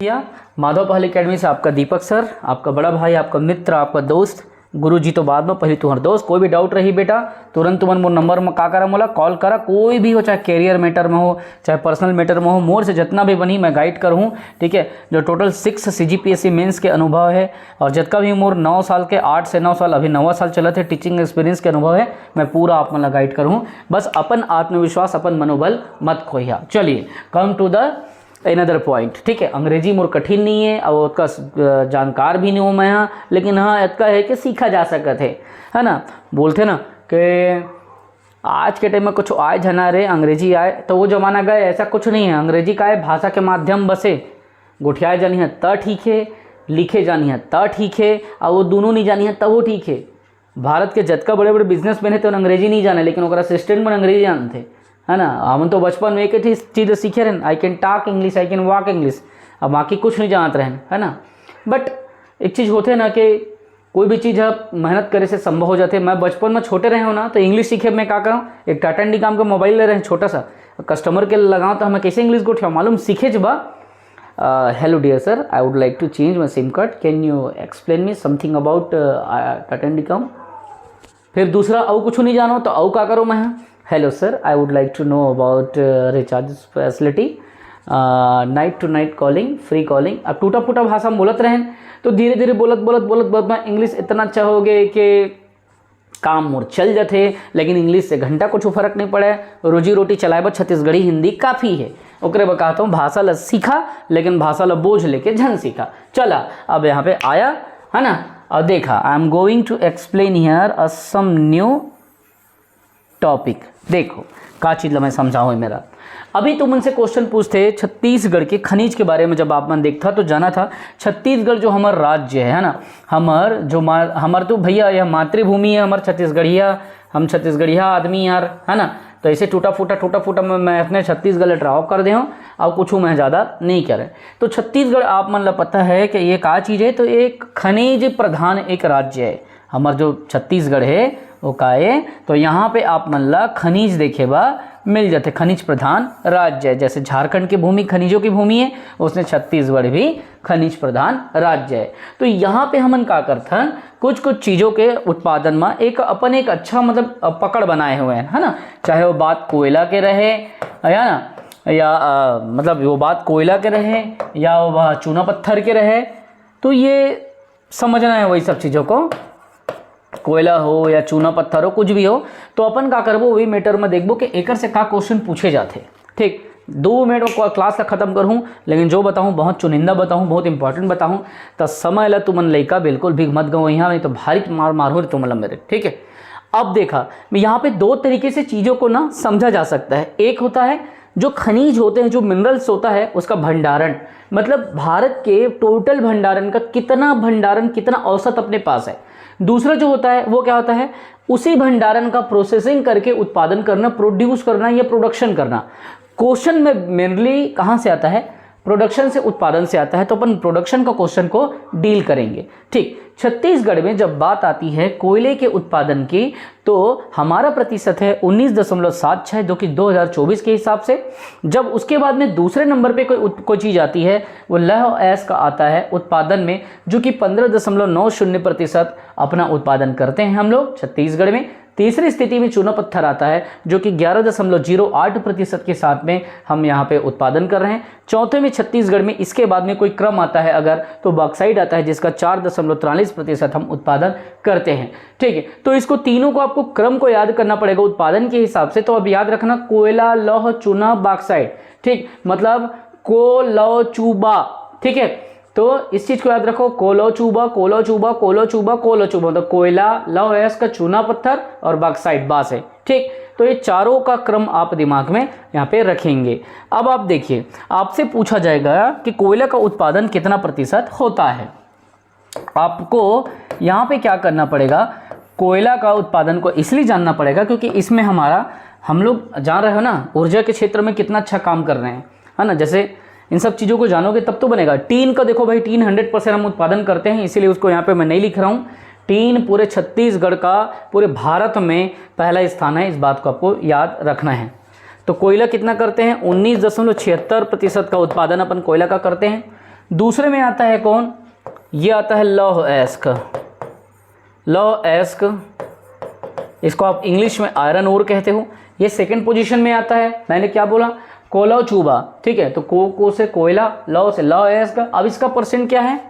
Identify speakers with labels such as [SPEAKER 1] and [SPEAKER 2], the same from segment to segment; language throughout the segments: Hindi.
[SPEAKER 1] भैया माधव पहल एकेडमी से आपका दीपक सर, आपका बड़ा भाई, आपका मित्र, आपका दोस्त। गुरु जी तो बाद में, पहले तुम्हारा दोस्त। कोई भी डाउट रही बेटा तुरंत तुमन मोर नंबर में का करा, मोला कॉल करा। कोई भी हो, चाहे कैरियर मैटर में हो, चाहे पर्सनल मैटर में हो, मोर से जितना भी बनी मैं गाइड कर हूँ। ठीक है, जो टोटल 6 CGPSC मेंस के अनुभव है और जितना भी मोर 9 साल के 8 से 9 साल अभी 9वां साल चला थे टीचिंग एक्सपीरियंस के अनुभव है, मैं पूरा आप मतलब गाइड कर हूँ। बस अपन आत्मविश्वास, अपन मनोबल मत खोइया। चलिए come to the another point. ठीक है, अंग्रेजी मोर कठिन नहीं है और उसका जानकार भी नहीं हूँ मैं यहाँ, लेकिन हाँ इतना है कि सीखा जा सकत है ना। बोलते ना कि आज के टाइम में कुछ आए जना रे अंग्रेजी आए तो वो जमाना गए, ऐसा कुछ नहीं है। अंग्रेजी का है भाषा के माध्यम बसे, गुठियाए जानी है त ठीक है, लिखे जानी है त ठीक है, और वो दोनों नहीं जानी है तब वो ठीक है। भारत के जतका बड़े बड़े बिजनेसमैन है तो अंग्रेजी नहीं जाने, लेकिन ओकरा असिस्टेंट में अंग्रेजी जानते है ना। हम तो बचपन में एक ही चीज़ सीखे रहे, I can talk English, I can walk English, अब बाकी कुछ नहीं जानते रहे है ना। बट एक चीज़ होते ना कि कोई भी चीज़ आप मेहनत करे से संभव हो जाते। मैं बचपन में छोटे रहे हो ना तो इंग्लिश सीखे मैं क्या करूँ, एक टाटा इंडी काम का मोबाइल ले रहे हैं छोटा सा, कस्टमर के लगाऊँ तो हमें कैसे इंग्लिश को उठा मालूम सीखे जब hello dear sir, I would like to change my SIM card, can you explain me something about Tata Indicom. फिर दूसरा और कुछ नहीं जानो तो और क्या करो मैं, hello sir, I would like to know about recharge facility, night to night calling, free calling. अब टूटा फूटा भाषा में बोलत रहें तो धीरे धीरे बोलत मैं इंग्लिश इतना अच्छा हो गए कि काम मोर चल जाते। लेकिन इंग्लिश से घंटा कुछ फर्क नहीं पड़े, रोजी रोटी चलाए बस छत्तीसगढ़ी हिंदी काफ़ी है। ओकरे बताता हूँ भाषा ला सीखा, लेकिन भाषा ला बोझ लेके झन सीखा। चला अब यहाँ पे आया है ना, और देखा I am going to explain here a some new topic. देखो का चीज़ मैं समझाऊँ मेरा। अभी तुम उनसे क्वेश्चन पूछते छत्तीसगढ़ के खनिज के बारे में, जब आप मन देखता तो जाना था छत्तीसगढ़ जो हमार राज्य है ना, हमार तो भैया यह मातृभूमि है हमार छत्तीसगढ़िया, हम छत्तीसगढ़िया आदमी यार है ना। तो ऐसे टूटा फूटा मैं अपने छत्तीसगढ़ ड्राव कर दे हूँ और कुछ मैं ज़्यादा नहीं करे। तो छत्तीसगढ़ आप मन ला पता है कि ये का चीज़ है, तो एक खनिज प्रधान एक राज्य है हमार जो छत्तीसगढ़ है वो का है। तो यहाँ पे आप मन ला खनिज देखे बा मिल जाते, खनिज प्रधान राज्य है। जैसे झारखंड की भूमि खनिजों की भूमि है, उसने छत्तीसगढ़ भी खनिज प्रधान राज्य है। तो यहाँ पे हमन का करते हैं कुछ चीज़ों के उत्पादन में एक अपन एक अच्छा मतलब पकड़ बनाए हुए हैं है ना। चाहे वो बात कोयला के रहे या ना, या मतलब वो बात कोयला के रहे या वो चूना पत्थर के रहे, तो ये समझना है वही सब चीज़ों को, कोयला हो या चूना पत्थर हो कुछ भी हो। तो अपन का करबो वही मैटर में देखबो कि एकर से का क्वेश्चन पूछे जाते। ठीक, 2 मिनट में क्लास का खत्म करूँ, लेकिन जो बताऊँ बहुत चुनिंदा बताऊँ, बहुत इंपॉर्टेंट बताऊँ। तो समय ला तुमन लइका बिल्कुल भी मत गो यहाँ, नहीं तो भारी मार हो तुम मेरे। ठीक है, अब देखा यहाँ पे 2 तरीके से चीज़ों को ना समझा जा सकता है। एक होता है जो खनिज होते हैं, जो मिनरल्स होता है उसका भंडारण, मतलब भारत के टोटल भंडारण का कितना औसत अपने पास है। दूसरा जो होता है वो क्या होता है, उसी भंडारण का प्रोसेसिंग करके उत्पादन करना, प्रोड्यूस करना या प्रोडक्शन करना। क्वेश्चन में मेनली कहाँ से आता है, प्रोडक्शन से, उत्पादन से आता है। तो अपन प्रोडक्शन का क्वेश्चन को डील करेंगे। ठीक, छत्तीसगढ़ में जब बात आती है कोयले के उत्पादन की, तो हमारा प्रतिशत है 19.76, जो कि 2024 के हिसाब से। जब उसके बाद में दूसरे नंबर पे कोई चीज़ आती है वो लौह अयस्क का आता है उत्पादन में, जो कि 15.90% अपना उत्पादन करते हैं हम लोग छत्तीसगढ़ में। तीसरी स्थिति में चूना पत्थर आता है, जो कि 11.08% के साथ में हम यहाँ पे उत्पादन कर रहे हैं। चौथे में छत्तीसगढ़ में, इसके बाद में कोई क्रम आता है अगर, तो बॉक्साइट आता है जिसका 4.43% हम उत्पादन करते हैं। ठीक है, तो इसको तीनों को आपको क्रम को याद करना पड़ेगा उत्पादन के हिसाब से। तो अब याद रखना कोयला, लौह, चूना, बॉक्साइट। ठीक, मतलब को लौ चूबा। ठीक है, तो इस चीज को याद रखो, कोलो चूबा मतलब कोयला, लौह अयस्क, चूना पत्थर और बॉक्साइट बास है। ठीक, तो ये चारों का क्रम आप दिमाग में यहाँ पे रखेंगे। अब आप देखिए, आपसे पूछा जाएगा कि कोयला का उत्पादन कितना प्रतिशत होता है। आपको यहाँ पे क्या करना पड़ेगा, कोयला का उत्पादन को इसलिए जानना पड़ेगा क्योंकि इसमें हम लोग जान रहे हो ना ऊर्जा के क्षेत्र में कितना अच्छा काम कर रहे हैं है ना। जैसे इन सब चीज़ों को जानोगे तब तो बनेगा। टीन का देखो भाई, टीन 100% हम उत्पादन करते हैं, इसीलिए उसको यहाँ पे मैं नहीं लिख रहा हूँ। टीन पूरे छत्तीसगढ़ का पूरे भारत में पहला स्थान है, इस बात को आपको याद रखना है। तो कोयला कितना करते हैं, 19.76% का उत्पादन अपन कोयला का करते हैं। दूसरे में आता है कौन, ये आता है लौह अयस्क। लौह अयस्क, इसको आप इंग्लिश में आयरन ओर कहते हो। ये सेकंड पोजीशन में आता है। मैंने क्या बोला, कोला चूबा, ठीक है। तो को से कोयला, लौह से लौह अयस्क। अब इसका परसेंट क्या है,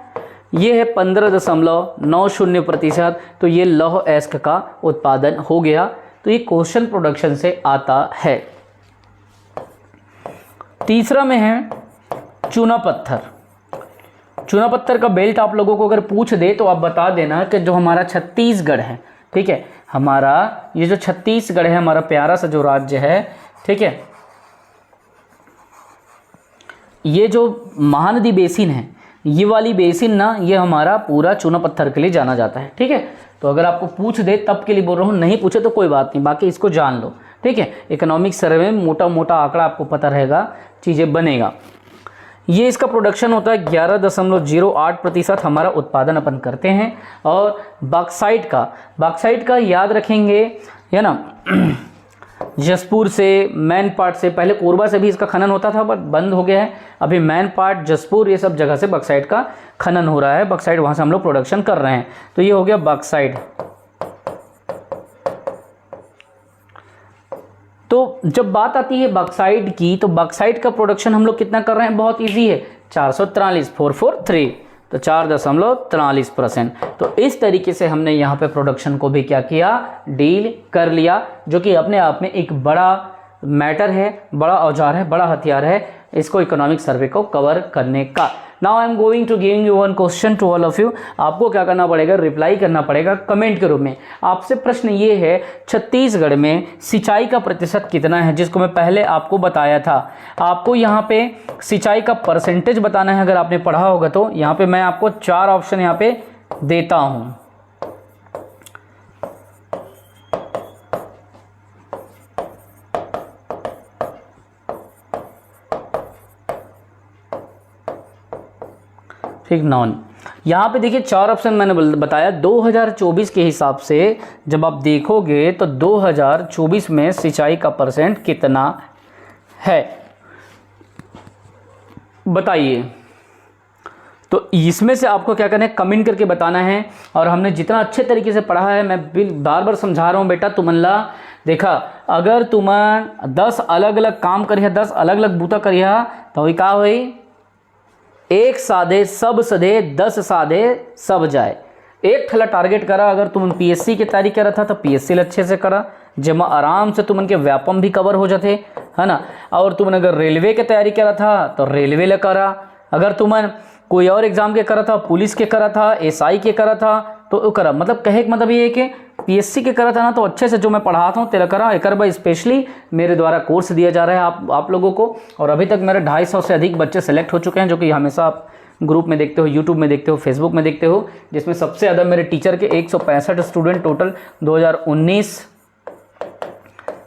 [SPEAKER 1] ये है 15.90%। तो ये लौह अयस्क का उत्पादन हो गया। तो ये क्वेश्चन प्रोडक्शन से आता है। तीसरा में है चूना पत्थर। चूना पत्थर का बेल्ट आप लोगों को अगर पूछ दे तो आप बता देना कि जो हमारा छत्तीसगढ़ है, ठीक है, हमारा ये जो छत्तीसगढ़ है, हमारा प्यारा सा जो राज्य है, ठीक है, ये जो महानदी बेसिन है, ये वाली बेसिन ना, ये हमारा पूरा चूना पत्थर के लिए जाना जाता है, ठीक है। तो अगर आपको पूछ दे तब के लिए बोल रहा हूँ, नहीं पूछे तो कोई बात नहीं, बाकी इसको जान लो, ठीक है। इकोनॉमिक सर्वे में मोटा मोटा आंकड़ा आपको पता रहेगा, चीज़ें बनेगा। ये इसका प्रोडक्शन होता है 11.08% हमारा उत्पादन अपन करते हैं। और बॉक्साइट का याद रखेंगे, है ना, जसपुर से, मैन पार्ट से, पहले कोरबा से भी इसका खनन होता था बट बंद हो गया है। अभी मैन पार्ट, जसपुर, ये सब जगह से बॉक्साइट का खनन हो रहा है। बॉक्साइट वहाँ से हम लोग प्रोडक्शन कर रहे हैं। तो ये हो गया बॉक्साइट। तो जब बात आती है बॉक्साइट की, तो बॉक्साइट का प्रोडक्शन हम लोग कितना कर रहे हैं, बहुत इजी है, 443 तो 4.43%। तो इस तरीके से हमने यहाँ पे प्रोडक्शन को भी क्या किया, डील कर लिया, जो कि अपने आप में एक बड़ा मैटर है, बड़ा औजार है, बड़ा हथियार है इसको इकोनॉमिक सर्वे को कवर करने का। Now I am going to giving you one question to all of you. आपको क्या करना पड़ेगा, रिप्लाई करना पड़ेगा कमेंट के रूप में। आपसे प्रश्न ये है, छत्तीसगढ़ में सिंचाई का प्रतिशत कितना है, जिसको मैं पहले आपको बताया था। आपको यहाँ पे सिंचाई का परसेंटेज बताना है, अगर आपने पढ़ा होगा तो। यहाँ पे मैं आपको 4 ऑप्शन यहाँ पे देता हूँ। ठीक, नॉन। यहाँ पे देखिए 4 ऑप्शन मैंने बताया। 2024 के हिसाब से जब आप देखोगे तो 2024 में सिंचाई का परसेंट कितना है, बताइए। तो इसमें से आपको क्या करना है, कमेंट करके बताना है। और हमने जितना अच्छे तरीके से पढ़ा है, मैं बार बार समझा रहा हूँ बेटा, तुमला देखा, अगर तुम 10 अलग अलग काम करिए, 10 अलग अलग बूता करिए, तो क्या हुई, 1 साधे सब सधे, 10 साधे सब जाए। एक थला टारगेट करा। अगर तुम पीएससी की तैयारी करा था तो पीएससी अच्छे से करा, जमा आराम से तुम उनके व्यापम भी कवर हो जाते, है ना। और तुम अगर रेलवे की तैयारी करा था तो रेलवे ले करा। अगर तुम कोई और एग्जाम के करा था, पुलिस के करा था, एसआई के करा था, तो करा। मतलब कहे का मतलब ये है कि पीएससी के करा था ना, तो अच्छे से जो मैं पढ़ाता हूँ तेरा करा। एक बार स्पेशली मेरे द्वारा कोर्स दिया जा रहा है आप लोगों को। और अभी तक मेरे 250 से अधिक बच्चे सेलेक्ट हो चुके हैं, जो कि हमेशा आप ग्रुप में देखते हो, यूट्यूब में देखते हो, फेसबुक में देखते हो। जिसमें सबसे ज़्यादा मेरे टीचर के 165 स्टूडेंट टोटल 2019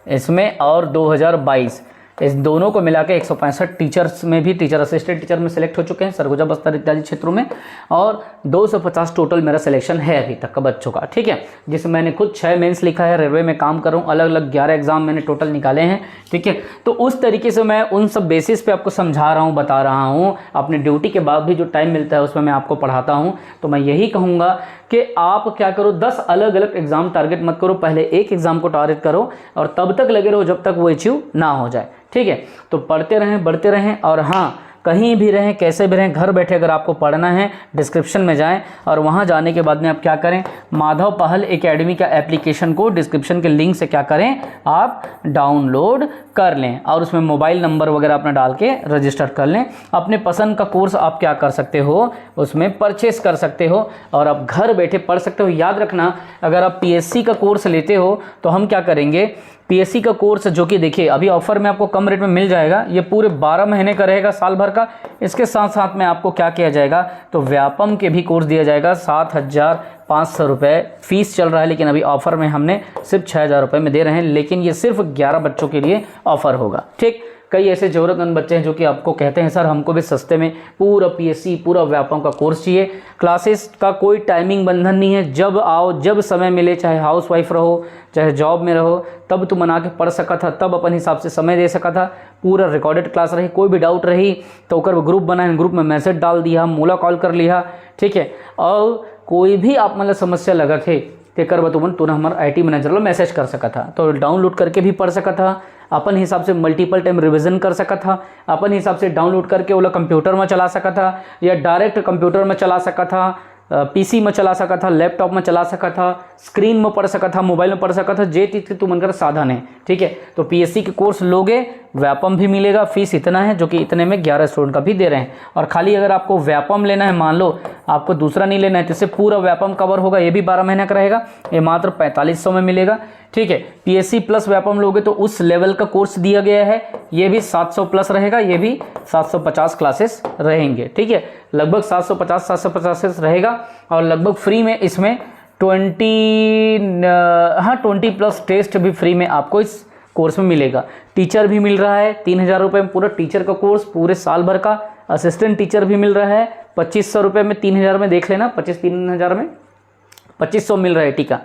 [SPEAKER 1] इसमें और 2022, इस दोनों को मिला के 165 टीचर्स में भी, टीचर असिस्टेंट टीचर में सेलेक्ट हो चुके हैं सरगुजा, बस्तर इत्यादि क्षेत्रों में। और 250 टोटल मेरा सिलेक्शन है अभी तक का बच्चों का, ठीक है। जिसमें मैंने खुद 6 मेंस लिखा है, रेलवे में काम कर रहा हूँ, अलग अलग 11 एग्जाम मैंने टोटल निकाले हैं, ठीक है। तो उस तरीके से मैं उन सब बेसिस पे आपको समझा रहा हूँ, बता रहा हूँ। अपने ड्यूटी के बाद भी जो टाइम मिलता है उसमें मैं आपको पढ़ाता हूँ। तो मैं यही कहूँगा कि आप क्या करो, 10 अलग अलग एग्जाम टारगेट मत करो, पहले एक एग्जाम को टारगेट करो और तब तक लगे रहो जब तक वो अचीव ना हो जाए, ठीक है। तो पढ़ते रहें, बढ़ते रहें। और हाँ, कहीं भी रहें, कैसे भी रहें, घर बैठे अगर आपको पढ़ना है डिस्क्रिप्शन में जाएं और वहां जाने के बाद में आप क्या करें, माधव पहल एकेडमी का एप्लीकेशन को डिस्क्रिप्शन के लिंक से क्या करें, आप डाउनलोड कर लें और उसमें मोबाइल नंबर वगैरह अपना डाल के रजिस्टर कर लें। अपने पसंद का कोर्स आप क्या कर सकते हो, उसमें परचेस कर सकते हो और आप घर बैठे पढ़ सकते हो। याद रखना, अगर आप पीएससी का कोर्स लेते हो तो हम क्या करेंगे, पीएससी का कोर्स जो कि देखिए अभी ऑफर में आपको कम रेट में मिल जाएगा, ये पूरे 12 महीने का रहेगा, साल भर का। इसके साथ साथ में आपको क्या किया जाएगा, तो व्यापम के भी कोर्स दिया जाएगा। 7,500 रुपये फीस चल रहा है, लेकिन अभी ऑफर में हमने सिर्फ 6,000 रुपये में दे रहे हैं। लेकिन ये सिर्फ 11 बच्चों के लिए ऑफर होगा, ठीक। कई ऐसे ज़रूरतमंद बच्चे हैं जो कि आपको कहते हैं सर हमको भी सस्ते में पूरा पीएससी पूरा व्यापम का कोर्स चाहिए। क्लासेस का कोई टाइमिंग बंधन नहीं है, जब आओ जब समय मिले, चाहे हाउसवाइफ रहो चाहे जॉब में रहो, तब तुम बना के पढ़ सका था, तब अपन हिसाब से समय दे सका था। पूरा रिकॉर्डेड क्लास रही, कोई भी डाउट रही तो ओकर ग्रुप बनाए, ग्रुप में मैसेज डाल दिया, मोला कॉल कर लिया, ठीक है। और कोई भी आप मतलब समस्या लगा थे तेकर बतुमन तुरंत हमारे आईटी मैनेजर लो मैसेज कर सका था, तो डाउनलोड करके भी पढ़ सका था, अपन हिसाब से मल्टीपल टाइम रिवीजन कर सका था, अपन हिसाब से डाउनलोड करके वो कंप्यूटर में चला सका था या डायरेक्ट कंप्यूटर में चला सका था, पीसी में चला सका था, लैपटॉप में चला सका था, स्क्रीन में पढ़ सका था, मोबाइल में पढ़ सका था, जे चीज़ के तुम मनकर साधन है, ठीक है। तो पीएससी के कोर्स लोगे, व्यापम भी मिलेगा, फीस इतना है जो कि इतने में 11 स्टूडेंट का भी दे रहे हैं। और खाली अगर आपको व्यापम लेना है, मान लो आपको दूसरा नहीं लेना है, तो इससे पूरा व्यापम कवर होगा, ये भी 12 महीने का रहेगा, ये मात्र 4500 में मिलेगा, ठीक है। पीएससी प्लस व्यापम लोगे तो उस लेवल का कोर्स दिया गया है, ये भी 700 प्लस रहेगा, ये भी 750 क्लासेस रहेंगे, ठीक है। लगभग 750 रहेगा और लगभग फ्री में इसमें 20 प्लस टेस्ट भी फ्री में आपको इस कोर्स में मिलेगा। टीचर भी मिल रहा है 3000 रुपये में पूरा टीचर का कोर्स पूरे साल भर का। असिस्टेंट टीचर भी मिल रहा है 2500 रुपये में, 3000 में देख लेना, 3000 में 2500 मिल रहा है टीका,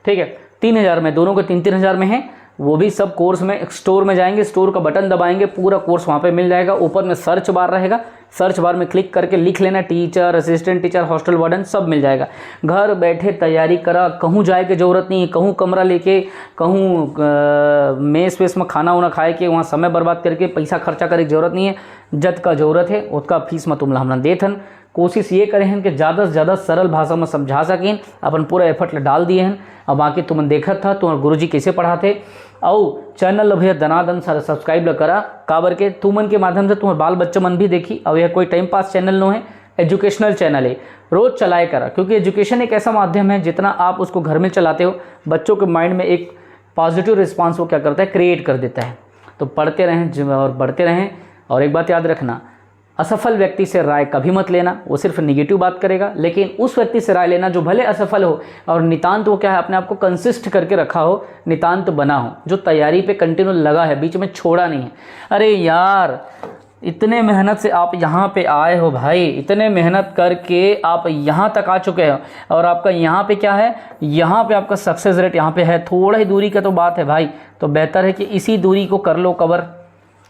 [SPEAKER 1] ठीक है। 3000 में दोनों को 3-3000 में है। वो भी सब कोर्स में स्टोर में जाएंगे, स्टोर का बटन दबाएंगे, पूरा कोर्स वहाँ पे मिल जाएगा। ऊपर में सर्च बार रहेगा, सर्च बार में क्लिक करके लिख लेना teacher, assistant teacher, hostel warden, सब मिल जाएगा। घर बैठे तैयारी करा, कहूँ जाए की जरूरत नहीं है, कहूँ कमरा लेके, कहूँ मेस वेस में खाना वाना खाए के वहाँ समय बर्बाद करके पैसा खर्चा करे की जरूरत नहीं है। जत का जरूरत है उसका फीस में तुम हमने देथन। कोशिश ये करें हैं कि ज़्यादा से ज़्यादा सरल भाषा में समझा सकें, अपन पूरा एफर्ट डाल दिए हैं। अब बाकी तुमने देखा था तुम्हारे गुरुजी कैसे पढ़ाते। और चैनल भैया दनादन सारा सब्सक्राइब करा, काबर के तुमन के माध्यम से तुम्हारे बाल बच्चे मन भी देखी। अब यह कोई टाइम पास चैनल नो है, एजुकेशनल चैनल है, रोज़ चलाए करा, क्योंकि एजुकेशन एक ऐसा माध्यम है जितना आप उसको घर में चलाते हो बच्चों के माइंड में एक पॉजिटिव रिस्पांस वो क्या करता है, क्रिएट कर देता है। तो पढ़ते रहें और बढ़ते रहें। और एक बात याद रखना, असफल व्यक्ति से राय कभी मत लेना, वो सिर्फ निगेटिव बात करेगा। लेकिन उस व्यक्ति से राय लेना जो भले असफल हो और नितांत वो क्या है, अपने आप को कंसिस्ट करके रखा हो, नितांत बना हो, जो तैयारी पे कंटिन्यू लगा है, बीच में छोड़ा नहीं है। अरे यार इतने मेहनत से आप यहाँ पे आए हो भाई, इतने मेहनत करके आप यहाँ तक आ चुके हो और आपका यहाँ पे क्या है, यहाँ पे आपका सक्सेस रेट यहाँ पे है। थोड़ा ही दूरी का तो बात है भाई, तो बेहतर है कि इसी दूरी को कर लो कवर,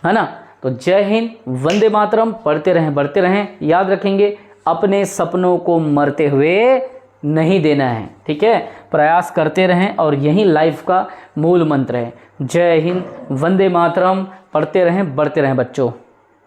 [SPEAKER 1] है ना। तो जय हिंद, वंदे मातरम। पढ़ते रहें बढ़ते रहें। याद रखेंगे अपने सपनों को मरते हुए नहीं देना है, ठीक है। प्रयास करते रहें और यही लाइफ का मूल मंत्र है। जय हिंद, वंदे मातरम। पढ़ते रहें बढ़ते रहें बच्चों।